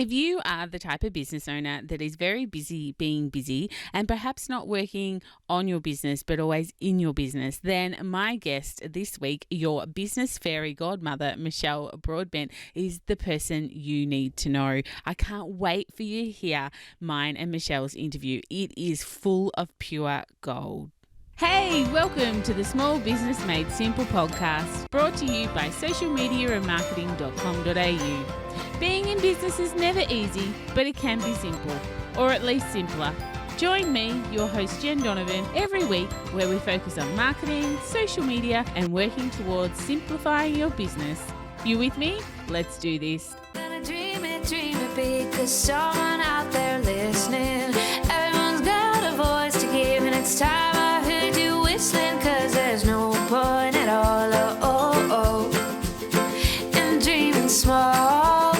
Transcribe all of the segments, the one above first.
If you are the type of business owner that is very busy being busy and perhaps not working on your business but always in your business, then my guest this week, your Business Fairy Godmother, Michelle Broadbent, is the person you need to know. I can't wait for you to hear mine and Michelle's interview. It is full of pure gold. Hey, welcome to the Small Business Made Simple podcast, brought to you by socialmediaandmarketing.com.au. Being in business is never easy, but it can be simple, or at least simpler. Join me, your host Jen Donovan, every week where we focus on marketing, social media, and working towards simplifying your business. You with me? Let's do this. Gonna dream it big, 'cause someone out there listening. Everyone's got a voice to give, and it's time I heard you whistling, 'cause there's no point at all, in dreaming small.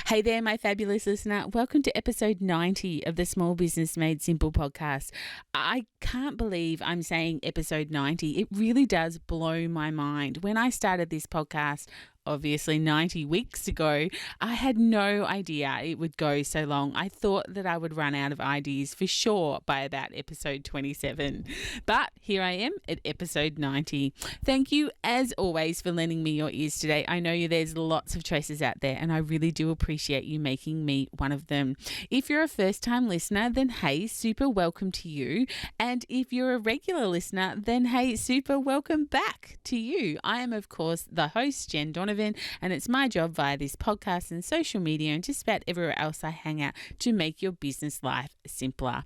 Hey there, my fabulous listener. Welcome to episode 90 of the Small Business Made Simple podcast. I can't believe I'm saying episode 90. It really does blow my mind. When I started this podcast, obviously 90 weeks ago, I had no idea it would go so long. I thought that I would run out of ideas for sure by about episode 27. But here I am at episode 90. Thank you, as always, for lending me your ears today. I know there's lots of choices out there, and I really do appreciate you making me one of them. If you're a first-time listener, then hey, super welcome to you. And if you're a regular listener, then hey, super welcome back to you. I am, of course, the host, Jen Donovan, and it's my job via this podcast and social media and just about everywhere else I hang out to make your business life simpler.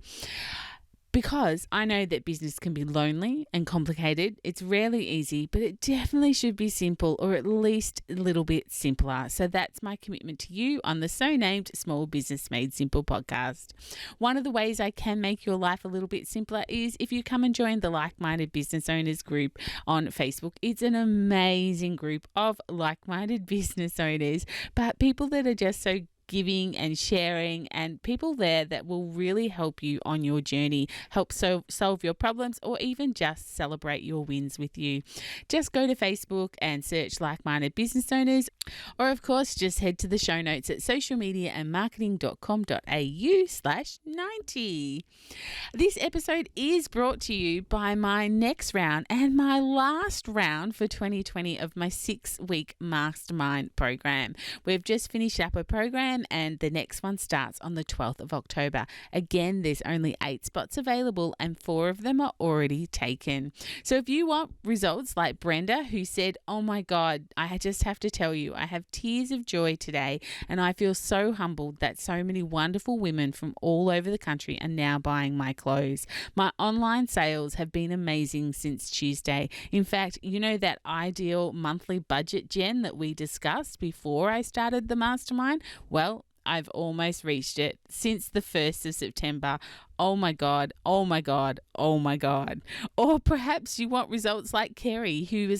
Because I know that business can be lonely and complicated. It's rarely easy, but it definitely should be simple, or at least a little bit simpler. So that's my commitment to you on the so-named Small Business Made Simple podcast. One of the ways I can make your life a little bit simpler is if you come and join the Like-Minded Business Owners group on Facebook. It's an amazing group of like-minded business owners, but people that are just so giving and sharing, and people there that will really help you on your journey, help solve your problems, or even just celebrate your wins with you. Just go to Facebook and search Like-Minded Business Owners, or of course just head to the show notes at socialmediaandmarketing.com.au/90. This episode is brought to you by my next round and my last round for 2020 of my 6-week mastermind program. We've just finished up a program, and the next one starts on the 12th of October. Again, there's only 8 spots available and 4 of them are already taken. So if you want results like Brenda, who said, "Oh my God, I just have to tell you, I have tears of joy today, and I feel so humbled that so many wonderful women from all over the country are now buying my clothes. My online sales have been amazing since Tuesday. In fact, you know that ideal monthly budget, Jen, that we discussed before I started the mastermind? Well, I've almost reached it since the 1st of September. Oh my God, oh my God, oh my God." Or perhaps you want results like Kerry, who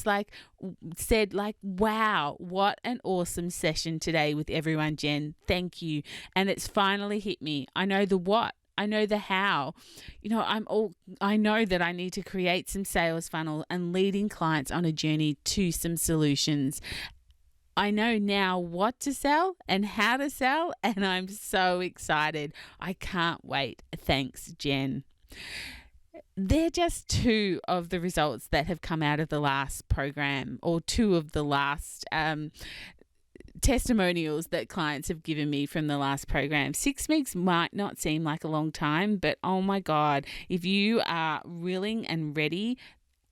said, "Wow, what an awesome session today with everyone, Jen. Thank you. And it's finally hit me. I know the what. I know the how. I know that I need to create some sales funnel and leading clients on a journey to some solutions. I know now what to sell and how to sell, and I'm so excited. I can't wait. Thanks, Jen." They're just 2 of the results that have come out of the last program, or 2 of the last testimonials that clients have given me from the last program. 6 weeks might not seem like a long time, but oh my God, if you are willing and ready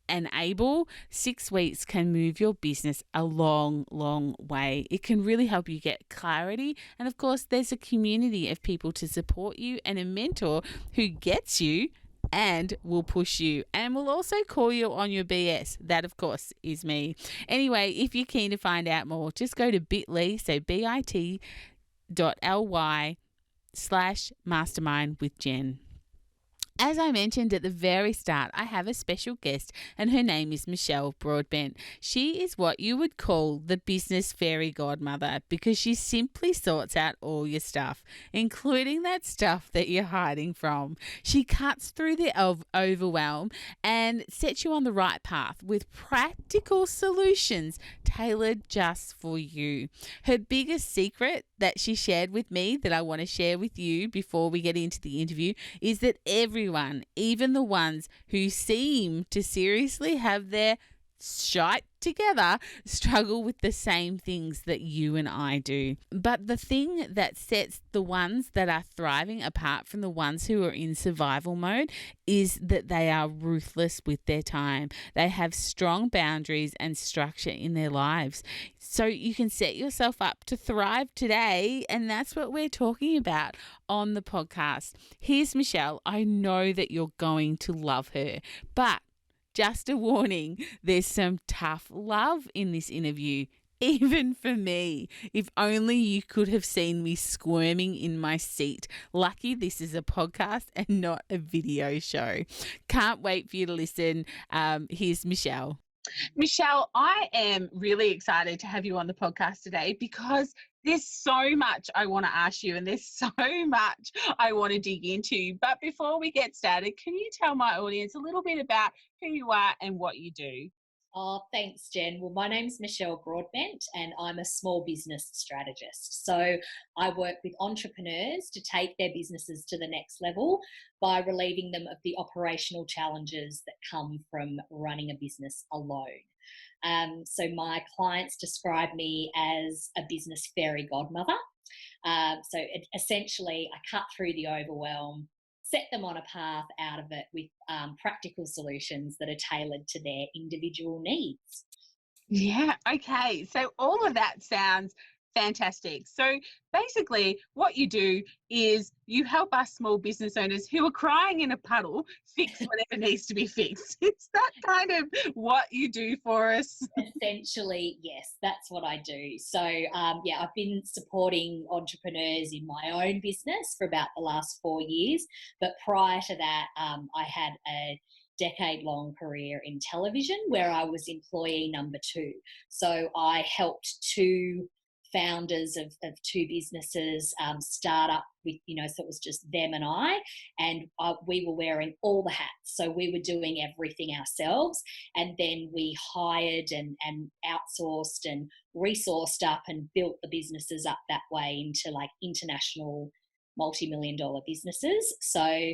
and able, 6 weeks can move your business a long, long way. It can really help you get clarity. And of course, there's a community of people to support you and a mentor who gets you and will push you and will also call you on your BS. That, of course, is me. Anyway, if you're keen to find out more, just go to bit.ly, so bit.ly/mastermind with Jen. As I mentioned at the very start, I have a special guest and her name is Michelle Broadbent. She is what you would call the Business Fairy Godmother because she simply sorts out all your stuff, including that stuff that you're hiding from. She cuts through the overwhelm and sets you on the right path with practical solutions tailored just for you. Her biggest secret that she shared with me that I want to share with you before we get into the interview is that everyone, even the ones who seem to seriously have their shite together, struggle with the same things that you and I do. But the thing that sets the ones that are thriving apart from the ones who are in survival mode is that they are ruthless with their time. They have strong boundaries and structure in their lives. So you can set yourself up to thrive today, and that's what we're talking about on the podcast. Here's Michelle. I know that you're going to love her, but just a warning, there's some tough love in this interview, even for me. If only you could have seen me squirming in my seat. Lucky this is a podcast and not a video show. Can't wait for you to listen. Here's Michelle. Michelle, I am really excited to have you on the podcast today because there's so much I want to ask you and there's so much I want to dig into. But before we get started, can you tell my audience a little bit about who you are and what you do? Oh, thanks, Jen. Well, my name's Michelle Broadbent and I'm a small business strategist. So I work with entrepreneurs to take their businesses to the next level by relieving them of the operational challenges that come from running a business alone. So my clients describe me as a business fairy godmother. Essentially, I cut through the overwhelm, set them on a path out of it with practical solutions that are tailored to their individual needs. Yeah, okay. So all of that sounds fantastic. So basically what you do is you help us small business owners who are crying in a puddle fix whatever needs to be fixed. Is that kind of what you do for us? Essentially, yes, that's what I do. So, I've been supporting entrepreneurs in my own business for about the last 4 years. But prior to that, I had a decade-long career in television where I was employee number 2. So I helped two founders of two businesses start up with, so it was just them and I, and we were wearing all the hats. So we were doing everything ourselves, and then we hired and outsourced and resourced up and built the businesses up that way into like international multi-million-dollar businesses. So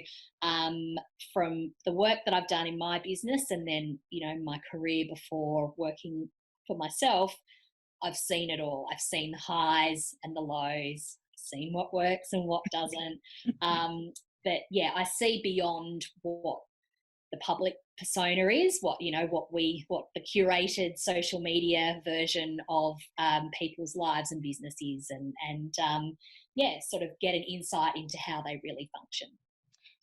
from the work that I've done in my business and then, my career before working for myself, I've seen it all. I've seen the highs and the lows, seen what works and what doesn't. But yeah, I see beyond what the public persona is, what the curated social media version of people's lives and business is, and sort of get an insight into how they really function.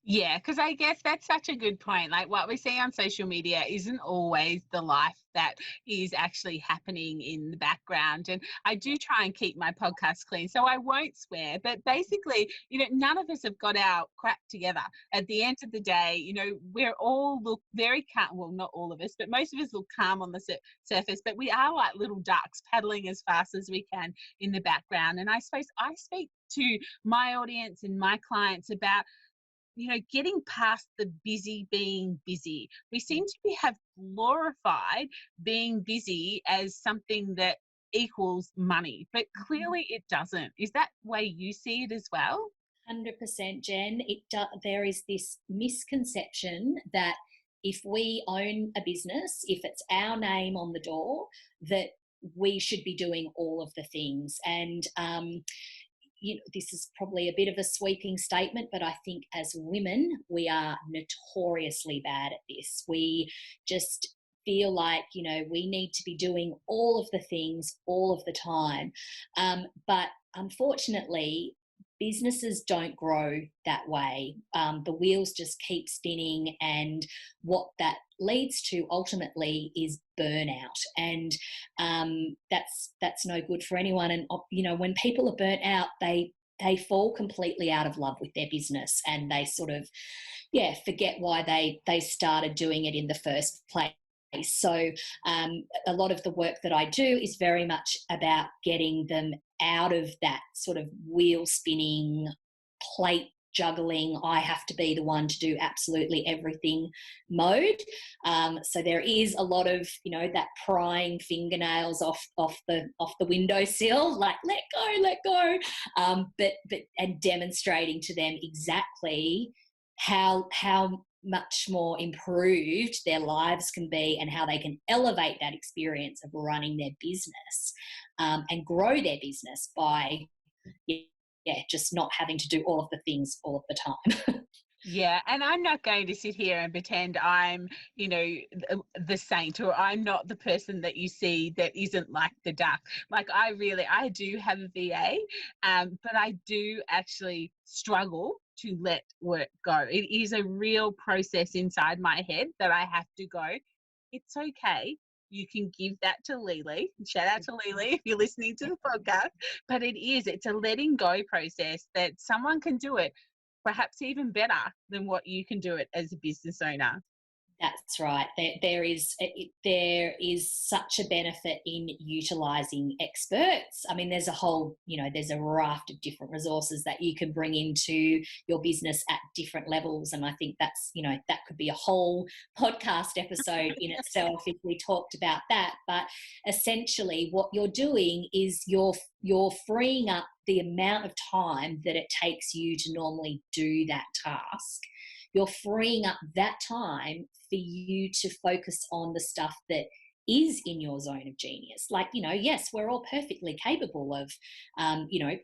Yeah, because I guess that's such a good point. Like what we see on social media isn't always the life that is actually happening in the background. And I do try and keep my podcast clean, so I won't swear. But basically, none of us have got our crap together. At the end of the day, we're all look very calm. Well, not all of us, but most of us look calm on the surface. But we are like little ducks paddling as fast as we can in the background. And I suppose I speak to my audience and my clients about getting past the busy being busy. We seem to have glorified being busy as something that equals money, but clearly it doesn't. Is that the way you see it as well? 100%, Jen. There is this misconception that if we own a business, if it's our name on the door, that we should be doing all of the things. And this is probably a bit of a sweeping statement, but I think as women, we are notoriously bad at this. We just feel like, we need to be doing all of the things all of the time. But unfortunately, businesses don't grow that way. The wheels just keep spinning, and what that leads to ultimately is burnout, and that's no good for anyone. And when people are burnt out, they they fall completely out of love with their business, and they sort of, forget why they started doing it in the first place. So a lot of the work that I do is very much about getting them out of that sort of wheel spinning, plate juggling, I have to be the one to do absolutely everything mode. So there is a lot of, that prying fingernails off the windowsill, like let go, but and demonstrating to them exactly how much more improved their lives can be, and how they can elevate that experience of running their business, and grow their business by just not having to do all of the things all of the time. Yeah, and I'm not going to sit here and pretend I'm, the saint, or I'm not the person that you see that isn't like the duck. Like I do have a VA, but I do actually struggle to let work go. It is a real process inside my head that I have to go, it's okay. You can give that to Lily. Shout out to Lily if you're listening to the podcast. But it's a letting go process that someone can do it perhaps even better than what you can do it as a business owner. That's right. There is such a benefit in utilising experts. I mean, there's a raft of different resources that you can bring into your business at different levels, and I think that's that could be a whole podcast episode in itself if we talked about that. But essentially, what you're doing is you're freeing up the amount of time that it takes you to normally do that task. You're freeing up that time for you to focus on the stuff that is in your zone of genius. Like, yes, we're all perfectly capable of,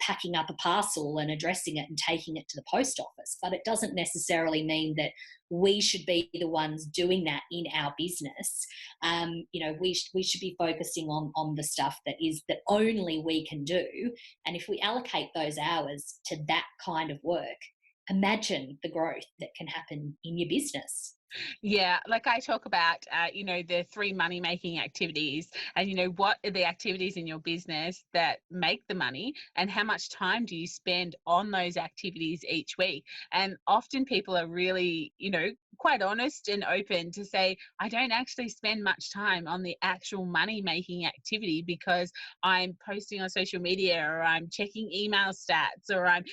packing up a parcel and addressing it and taking it to the post office, but it doesn't necessarily mean that we should be the ones doing that in our business. We should be focusing on the stuff that only we can do. And if we allocate those hours to that kind of work, imagine the growth that can happen in your business. Yeah, like I talk about, the 3 money-making activities, and, what are the activities in your business that make the money, and how much time do you spend on those activities each week? And often people are really, quite honest and open to say, I don't actually spend much time on the actual money-making activity because I'm posting on social media, or I'm checking email stats, or I'm,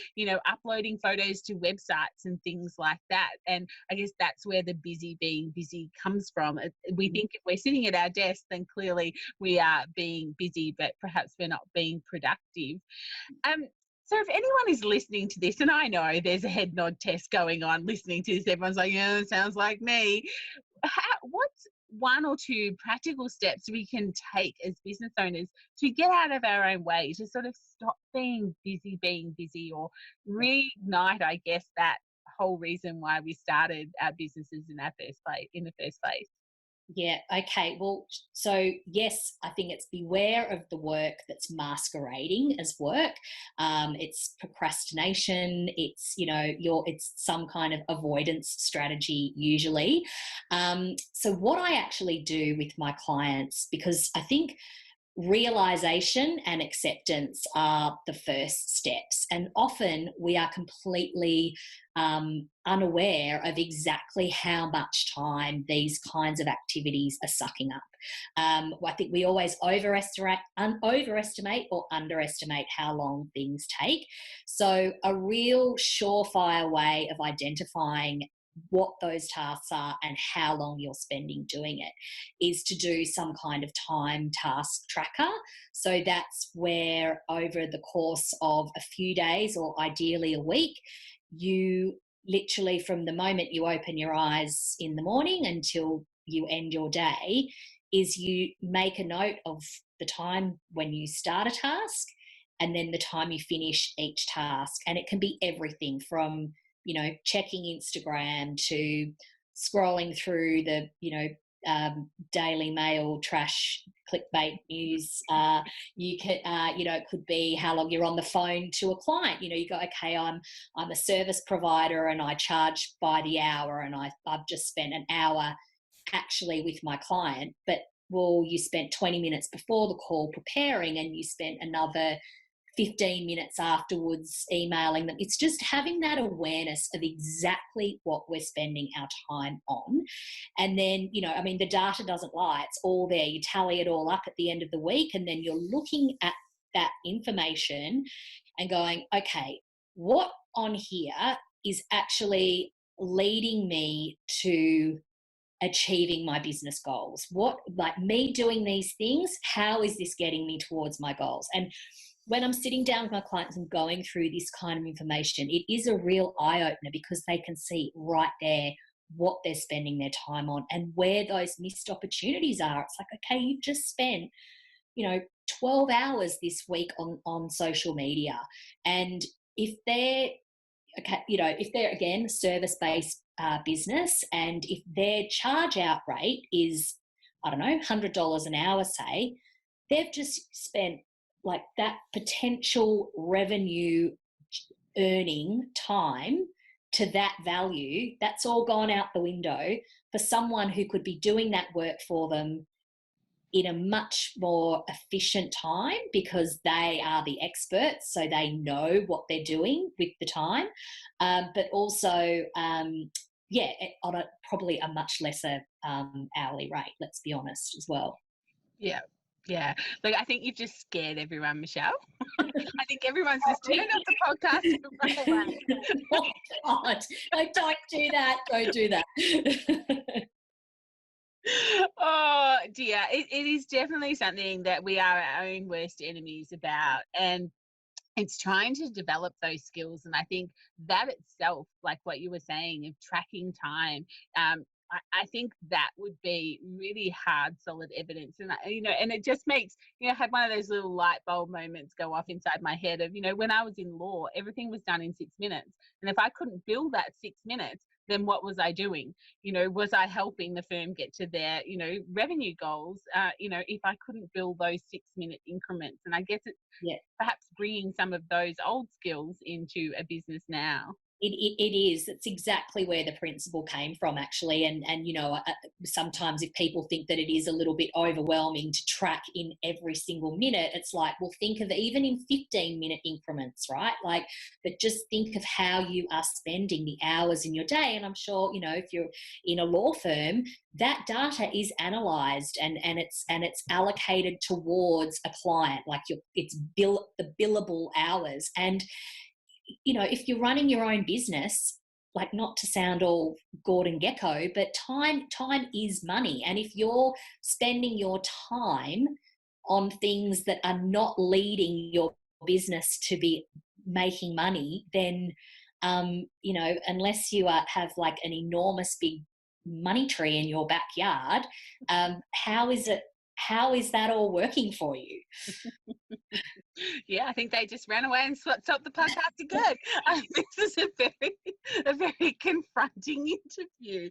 uploading photos to websites and things like that. And I guess that's where the busy being busy comes from. We think if we're sitting at our desk, then clearly we are being busy, but perhaps we're not being productive. So if anyone is listening to this, and I know there's a head nod test going on listening to this, everyone's like, yeah, it sounds like me. What's 1 or 2 practical steps we can take as business owners to get out of our own way, to sort of stop being busy, or reignite, I guess, that whole reason why we started our businesses in the first place? Yeah. Okay. Well, so yes, I think it's beware of the work that's masquerading as work. It's procrastination. It's some kind of avoidance strategy usually. So what I actually do with my clients, because I think realization and acceptance are the first steps, and often we are completely unaware of exactly how much time these kinds of activities are sucking up. I think we always overestimate or underestimate how long things take. So a real surefire way of identifying what those tasks are and how long you're spending doing it is to do some kind of time task tracker. So that's where over the course of a few days, or ideally a week, you literally, from the moment you open your eyes in the morning until you end your day, is you make a note of the time when you start a task and then the time you finish each task. And it can be everything from checking Instagram to scrolling through the, Daily Mail trash clickbait news. You can, it could be how long you're on the phone to a client. You go, okay, I'm a service provider and I charge by the hour, and I've just spent an hour actually with my client, but you spent 20 minutes before the call preparing, and you spent another 15 minutes afterwards emailing them. It's just having that awareness of exactly what we're spending our time on. And then, I mean, the data doesn't lie. It's all there. You tally it all up at the end of the week, and then you're looking at that information and going, okay, what on here is actually leading me to achieving my business goals? What, like me doing these things, how is this getting me towards my goals? And when I'm sitting down with my clients and going through this kind of information, it is a real eye-opener, because they can see right there what they're spending their time on and where those missed opportunities are. It's like, okay, you've just spent 12 hours this week on social media. And if they're, if they're, again, service-based business, and if their charge out rate is, I don't know, $100 an hour, say, they've just spent like that potential revenue earning time to that value. That's all gone out the window for someone who could be doing that work for them in a much more efficient time, because they are the experts, so they know what they're doing with the time, but also, on probably a much lesser hourly rate, let's be honest, as well. Yeah. Yeah. Look, I think you've just scared everyone, Michelle. I think everyone's just turned off the podcast and run away. Oh, God. No, don't do that. Don't do that. Oh, dear. It is definitely something that we are our own worst enemies about. And it's trying to develop those skills. And I think that itself, like what you were saying, of tracking time, I think that would be really hard, solid evidence. And, and it just makes, I had one of those little light bulb moments go off inside my head of, when I was in law, everything was done in 6 minutes. And if I couldn't bill that 6 minutes, then what was I doing? Was I helping the firm get to their, revenue goals? If I couldn't bill those 6-minute increments. And I guess it's perhaps bringing some of those old skills into a business now. It is. It's exactly where the principle came from, actually. And sometimes if people think that it is a little bit overwhelming to track in every single minute, it's like, well, think of even in 15-minute increments, right? Like, but just think of how you are spending the hours in your day. And I'm sure, if you're in a law firm, that data is analysed and it's allocated towards a client, like the billable hours. And if you're running your own business, like, not to sound all Gordon Gekko, but time is money. And if you're spending your time on things that are not leading your business to be making money, then, unless you have like an enormous big money tree in your backyard, how is that all working for you? Yeah, I think they just ran away and stopped the podcast again. This is a very confronting interview,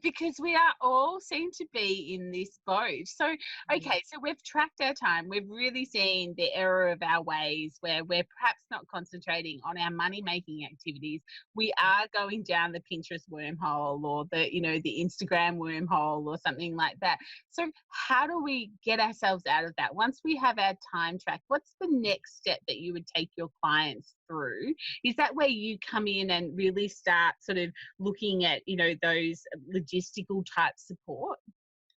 because we are all seem to be in this boat. So, okay, so we've tracked our time. We've really seen the error of our ways, where we're perhaps not concentrating on our money-making activities. We are going down the Pinterest wormhole, or the Instagram wormhole, or something like that. So how do we get ourselves out of that? Once we have our time tracked, what's the next step that you would take your clients through? Is that where you come in and really start sort of looking at, those logistical type support?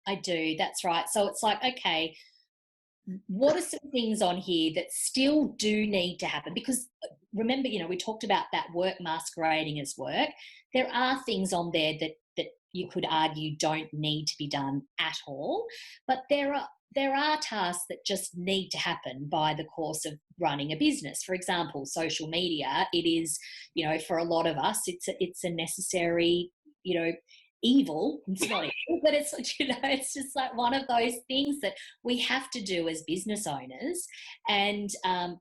I do. That's right. So it's like, okay, what are some things on here that still do need to happen? Because remember, we talked about that work masquerading as work. There are things on there that you could argue don't need to be done at all, but there are tasks that just need to happen by the course of running a business. For example, social media, it is, for a lot of us, it's a necessary, evil. It's not evil, but it's, it's just like one of those things that we have to do as business owners, and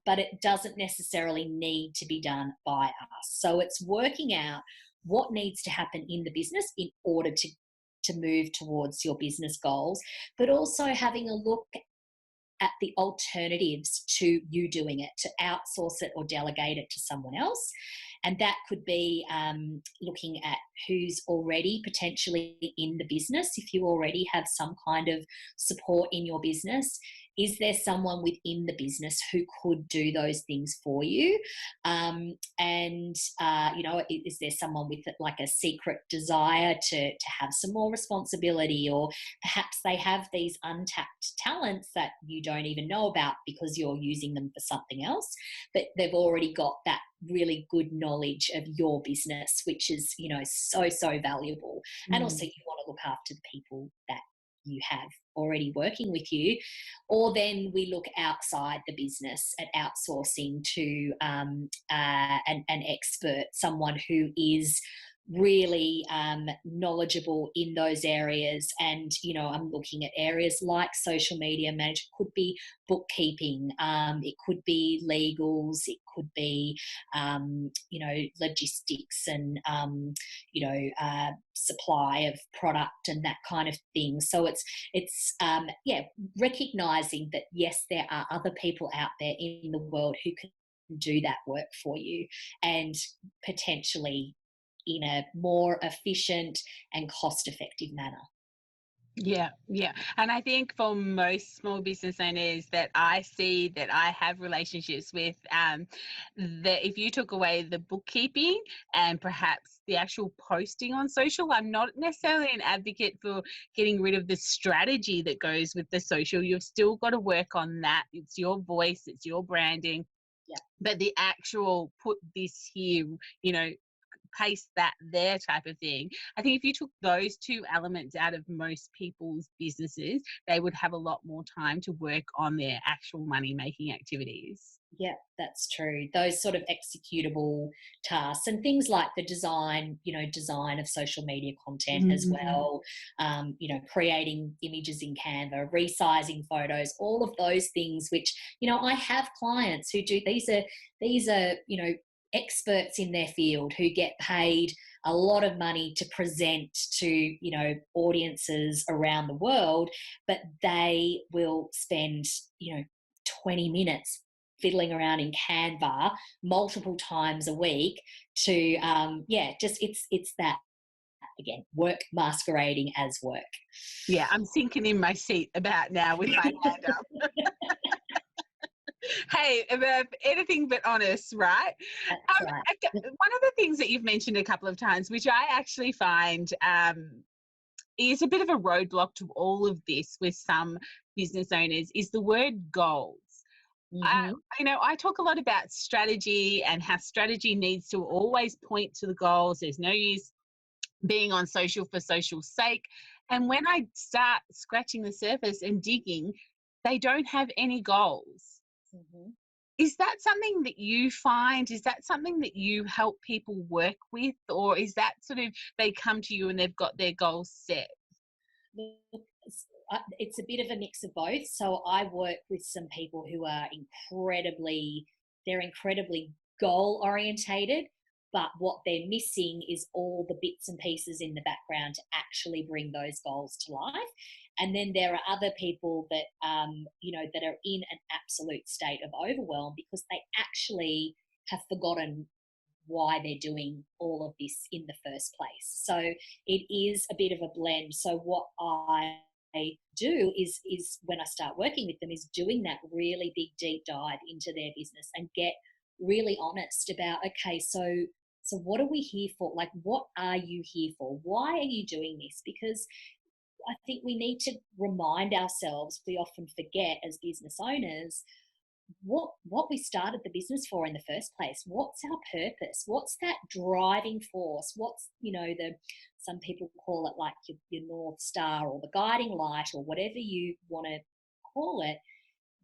but it doesn't necessarily need to be done by us. So it's working out what needs to happen in the business in order to move towards your business goals, but also having a look at the alternatives to you doing it, to outsource it or delegate it to someone else. And that could be looking at who's already potentially in the business. If you already have some kind of support in your business, is there someone within the business who could do those things for you? Is there someone with like a secret desire to have some more responsibility, or perhaps they have these untapped talents that you don't even know about because you're using them for something else, but they've already got that really good knowledge of your business, which is, so valuable. And also you want to look after the people that you have already working with you. Or then we look outside the business at outsourcing to an expert, someone who is really knowledgeable in those areas. And I'm looking at areas like social media management, could be bookkeeping, it could be legals, it could be logistics and supply of product and that kind of thing. So it's recognizing that yes, there are other people out there in the world who can do that work for you, and potentially in a more efficient and cost-effective manner. Yeah, yeah. And I think for most small business owners that I see, that I have relationships with, that if you took away the bookkeeping and perhaps the actual posting on social, I'm not necessarily an advocate for getting rid of the strategy that goes with the social. You've still got to work on that. It's your voice, it's your branding. Yeah. But the actual put this here, paste that there type of thing. I think if you took those two elements out of most people's businesses, they would have a lot more time to work on their actual money making activities. Yeah, that's true. Those sort of executable tasks and things like the design of social media content as well, creating images in Canva, resizing photos, all of those things, which, I have clients who do. These are experts in their field who get paid a lot of money to present to audiences around the world, but they will spend 20 minutes fiddling around in Canva multiple times a week to it's that, again, work masquerading as work. Yeah, I'm sinking in my seat about now with my hand up. Hey, anything but honest, right? That's right. One of the things that you've mentioned a couple of times, which I actually find is a bit of a roadblock to all of this with some business owners, is the word goals. I talk a lot about strategy and how strategy needs to always point to the goals. There's no use being on social for social's sake. And when I start scratching the surface and digging, they don't have any goals. Is that something that you find? Is that something that you help people work with? Or is that sort of they come to you and they've got their goals set? It's a bit of a mix of both. So I work with some people who are incredibly goal orientated, but what they're missing is all the bits and pieces in the background to actually bring those goals to life. And then there are other people that, that are in an absolute state of overwhelm because they actually have forgotten why they're doing all of this in the first place. So it is a bit of a blend. So what I do is when I start working with them is doing that really big deep dive into their business and get really honest about, okay, so what are we here for? Like, what are you here for? Why are you doing this? Because I think we need to remind ourselves, we often forget as business owners, what we started the business for in the first place. What's our purpose? What's that driving force? What's, some people call it like your North Star or the guiding light or whatever you want to call it.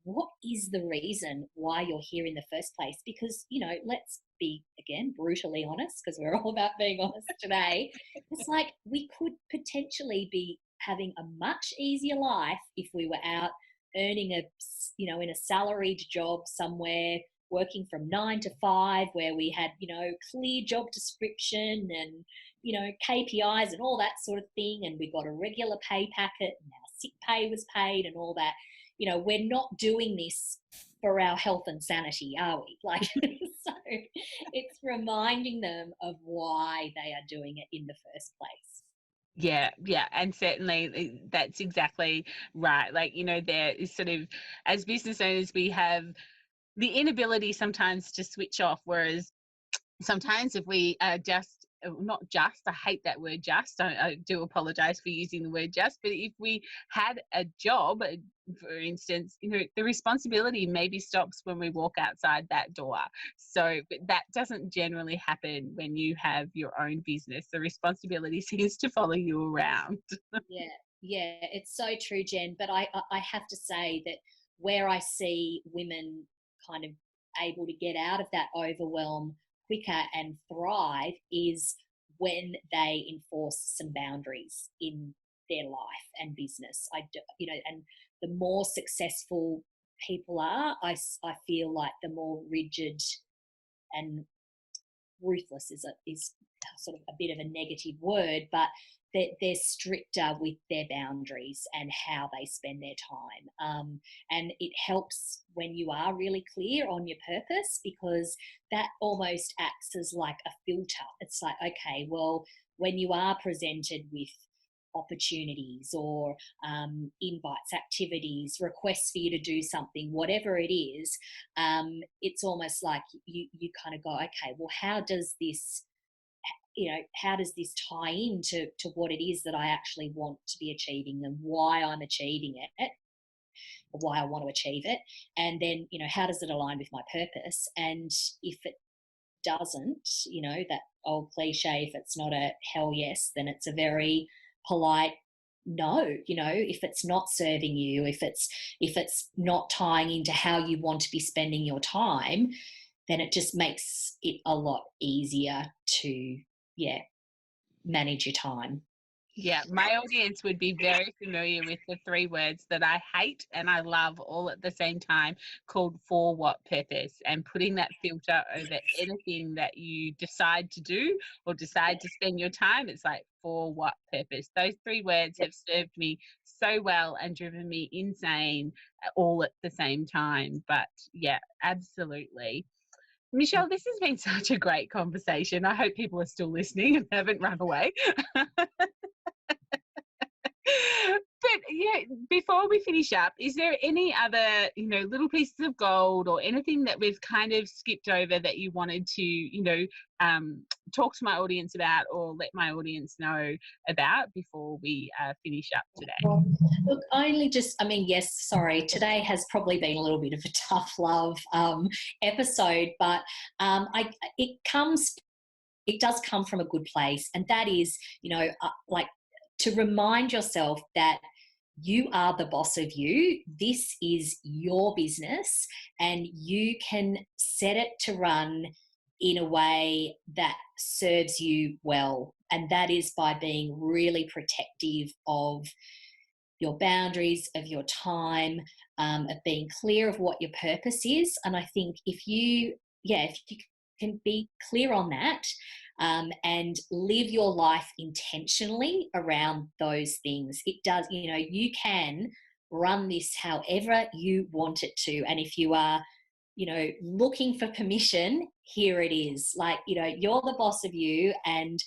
What is the reason why you're here in the first place? Because, let's be, again, brutally honest, because we're all about being honest today. It's like we could potentially be having a much easier life if we were out earning in a salaried job somewhere, working from 9 to 5, where we had, clear job description and, KPIs and all that sort of thing. And we got a regular pay packet and our sick pay was paid and all that. We're not doing this for our health and sanity, are we? Like, so it's reminding them of why they are doing it in the first place. Yeah, yeah, and certainly that's exactly right. Like, there is sort of, as business owners, we have the inability sometimes to switch off, whereas sometimes if we are just not just, I hate that word just, I do apologize for using the word just, but if we had a job, for instance, the responsibility maybe stops when we walk outside that door. So but that doesn't generally happen when you have your own business. The responsibility seems to follow you around. Yeah, yeah, it's so true, Jen. But I have to say that where I see women kind of able to get out of that overwhelm quicker and thrive is when they enforce some boundaries in their life and business. And the more successful people are, I feel like the more rigid and ruthless is sort of a bit of a negative word, but they're stricter with their boundaries and how they spend their time. And it helps when you are really clear on your purpose, because that almost acts as like a filter. It's like, okay, well, when you are presented with opportunities or invites, activities, requests for you to do something, whatever it is, it's almost like you kind of go, okay, well, how does this tie into what it is that I actually want to be achieving and why I'm achieving it, or why I want to achieve it, and then how does it align with my purpose? And if it doesn't, that old cliche, if it's not a hell yes, then it's a very polite no. If it's not serving you, if it's not tying into how you want to be spending your time, then it just makes it a lot easier to, yeah, manage your time. Yeah, my audience would be very familiar with the three words that I hate and I love all at the same time, called for what purpose, and putting that filter over anything that you decide to do or decide to spend your time. It's like, for what purpose? Those three words have served me so well and driven me insane all at the same time. But yeah, absolutely. Michelle, this has been such a great conversation. I hope people are still listening and haven't run away. But yeah, before we finish up, is there any other, little pieces of gold or anything that we've kind of skipped over that you wanted to, talk to my audience about or let my audience know about before we finish up today? Look, yes, sorry, today has probably been a little bit of a tough love episode, but it does come from a good place, and that is, like, to remind yourself that you are the boss of you. This is your business, and you can set it to run in a way that serves you well. And that is by being really protective of your boundaries, of your time, of being clear of what your purpose is. And I think if you can be clear on that, and live your life intentionally around those things, it does, you can run this however you want it to. And if you are, looking for permission, here it is. Like, you're the boss of you, and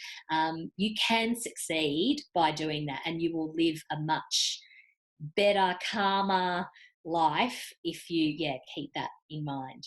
you can succeed by doing that, and you will live a much better, calmer life if you, keep that in mind.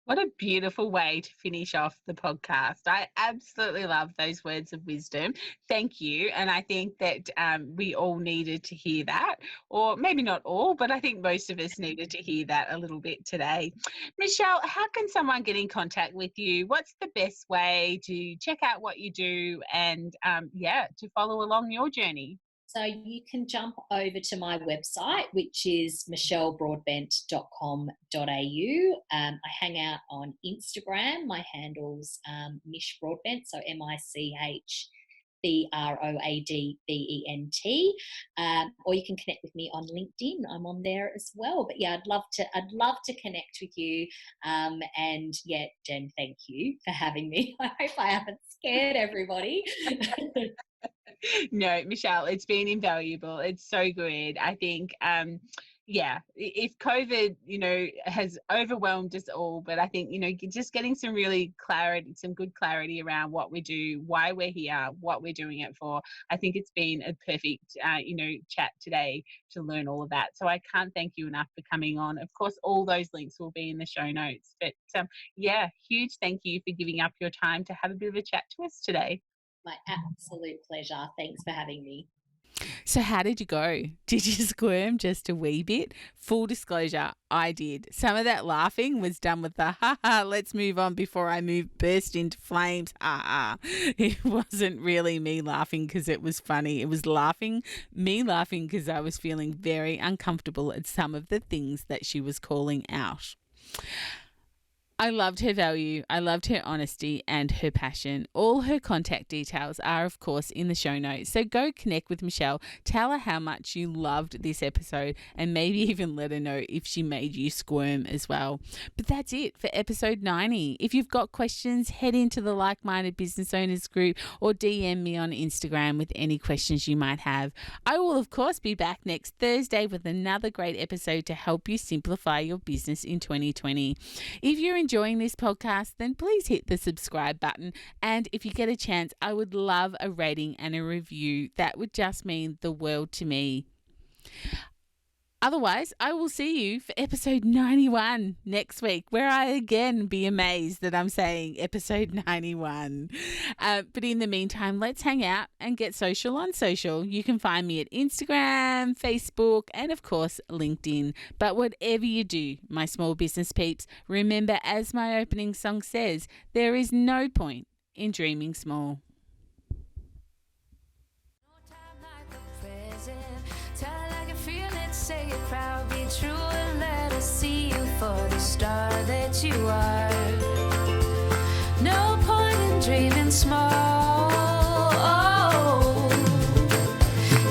What a beautiful way to finish off the podcast. I absolutely love those words of wisdom. Thank you. And I think that we all needed to hear that, or maybe not all, but I think most of us needed to hear that a little bit today. Michelle, how can someone get in contact with you? What's the best way to check out what you do and, to follow along your journey? So you can jump over to my website, which is michellebroadbent.com.au. I hang out on Instagram. My handle's Mish Broadbent, so MICHBROADBENT. Or you can connect with me on LinkedIn. I'm on there as well. But yeah, I'd love to connect with you. And yeah, Jen, thank you for having me. I hope I haven't scared everybody. No, Michelle, it's been invaluable. It's so good. I think yeah, if COVID, has overwhelmed us all, but I think, just getting some really clarity, some good clarity around what we do, why we're here, what we're doing it for. I think it's been a perfect, chat today to learn all of that. So I can't thank you enough for coming on. Of course, all those links will be in the show notes. But yeah, huge thank you for giving up your time to have a bit of a chat to us today. My absolute pleasure. Thanks for having me. So how did you go? Did you squirm just a wee bit? Full disclosure, I did. Some of that laughing was done with the ha ha, let's move on before I burst into flames. Ha ha. It wasn't really me laughing because it was funny. It was me laughing because I was feeling very uncomfortable at some of the things that she was calling out. I loved her value, I loved her honesty and her passion. All her contact details are, of course, in the show notes. So go connect with Michelle, tell her how much you loved this episode, and maybe even let her know if she made you squirm as well. But that's it for episode 90. If you've got questions, head into the Like-Minded Business Owners group or DM me on Instagram with any questions you might have. I will, of course, be back next Thursday with another great episode to help you simplify your business in 2020. If you're enjoying this podcast, then please hit the subscribe button. And if you get a chance, I would love a rating and a review. That would just mean the world to me. Otherwise, I will see you for episode 91 next week, where I again be amazed that I'm saying episode 91. But in the meantime, let's hang out and get social on social. You can find me at Instagram, Facebook, and of course, LinkedIn. But whatever you do, my small business peeps, remember, as my opening song says, there is no point in dreaming small. Say it proud, be true, and let us see you for the star that you are. No point in dreaming small.